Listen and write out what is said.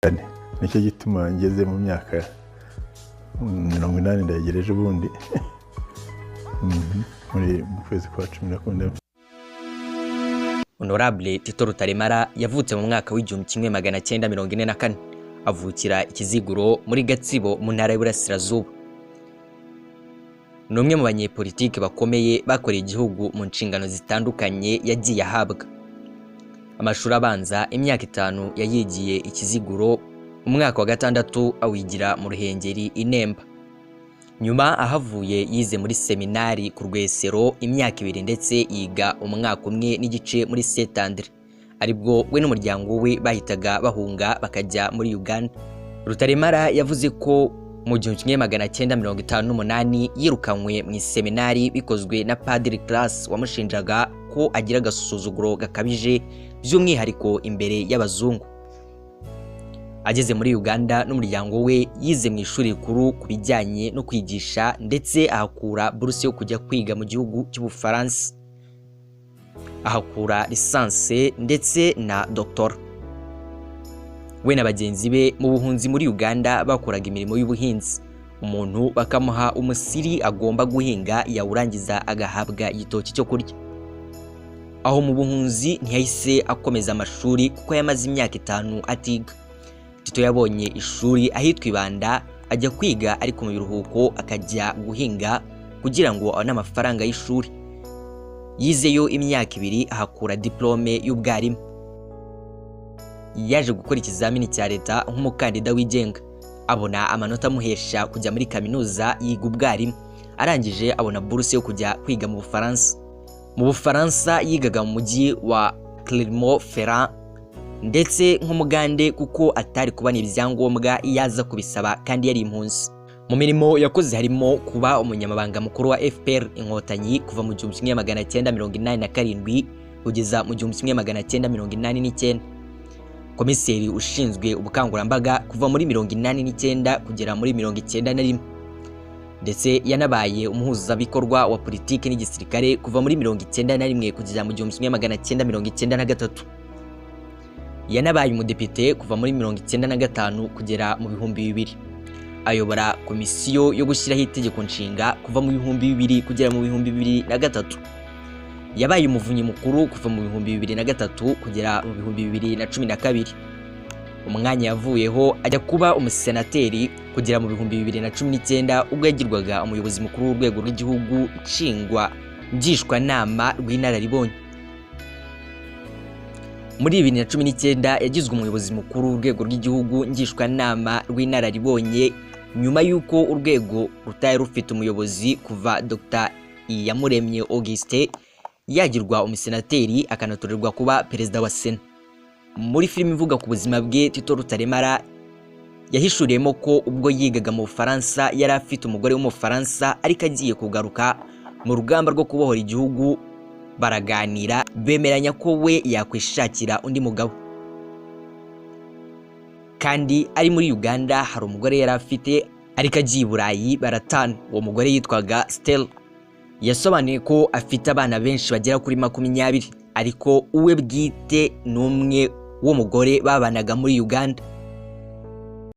kane. Nicyo gituma ngeze mu myaka 80 ndayegereje ubundi muri mu kwezi kwa 10. Honorable Tito Rutaremara yavutse mu mwaka w'1944 avukira Ikiziguro muri Gatsibo mu ntara y'Iburasirazuba. Numwe mu banyepolitike bakomeye bakoreye igihugu mu nshingano zitandukanye yagiye ahabwa. Amashuri abanza imyaka 5 yayigiye Ikiziguro, umwaka wa 6 awigira mu Ruhengeri Inemba. Nyuma ahavuye yize muri seminari ku Rwesero imyaka 2 ndetse yiga umwaka umwe n'igice muri Saint Andre, aribwo we n'umuryango we bahitaga bahunga bakajya muri Uganda. Rutaremara yavuze ko mu 1958 yirukanywe mu seminari bikozwe na Padiri Class wamushinjaga ko agira agasuzuguro gakabije by'umwihariko imbere y'abazungu. Ageze muri Uganda n'umuryango we yize mu ishuri rikuru kubijyanye no kwigisha ndetse ahakura buruse yo kujya kwiga mu gihugu cy'Ubufaransa. Ahakura lisanse ndetse na doctora. We na bagenzi be mu buhunzi muri Uganda bakoraga imirimo y'ubuhinzi. Umuntu bakamuha umusiri agomba guhinga yawurangiza agahabwa igitoki cyo kurya. Aho mu buhunzi ntiyahise akomeza amashuri kuko yamaze imyaka 5 atiga. Tito yabonye ishuri ahitwa Ibanda ajya kwiga ariko mu biruhuko akajya guhinga kugira ngo abone amafaranga y'ishuri. Yizeyo imyaka 2 ahakura diplome y'ubwarimu. Yaje gukora ikizamini cya leta nk'umukandida wigenga, abona amanota amuhesha kujya muri kaminuza yiga ubwarimu. Arangije abona buruse yo kujya kwiga mu Bufaransa. Mu Bufaransa yigaga mu mujyi wa Clermont-Ferrand ndetse nk'umugande kuko atari kubana ibyangombwa yaza kubisaba kandi yari impunzi. Mu mirimo yakoze harimo kuba umunyamabanga mukuru wa FPR Inkotanyi kuva mu 1987 kugeza mu 1989, komiseri ushinzwe ubukangurambaga kuva muri 1989 kugera muri 1991, ndetse yanabaye umuhuzabikorwa wa politiki n'igisirikare kuva muri 1991 kugeza mu 1993. Yanabaye umudepite kuva muri 1995 kugera mu 2000. Ayobora komisiyo yo gushyiraho itegeko nshinga kuva mu 2000 kugera mu 2003. Yabaye umuvunyi mukuru kuva mu 2003 kugera mu 2012. Umwanya yavuyeho ajya kuba umusenateri kugera mu 2019 ubwo yagirwaga umuyobozi mukuru w'urwego rw'igihugu nshingwa ngishwanama rw'inararibonye. Muri 2019 yagizwe umuyobozi mukuru w'urwego rw'igihugu ngishwanama rw'inararibonye nyuma y'uko urwego rutari rufite umuyobozi kuva Dr. Iyamuremye Auguste yagirwa umusenateri akanatorerwa kuba perezida wa Sena. Muri filime ivuga ku buzima bwe, Tito Rutaremara yahishuriyemo ko ubwo yigaga mu Bufaransa yari afite umugore w'umufaransa ariko agiye kugaruka mu rugamba rwo kubohora igihugu. Baraganira bemeranya ko we yakwishakira undi mugabo. Kandi ari muri Uganda hari umugore yari afite ariko agiye i Burayi baratana. Uwo mugore yitwaga Stella. Yasobanuye ko afite abana benshi bagera kuri 20 ariko uwe bwite n'umwe wo mugore babanaga muri Uganda.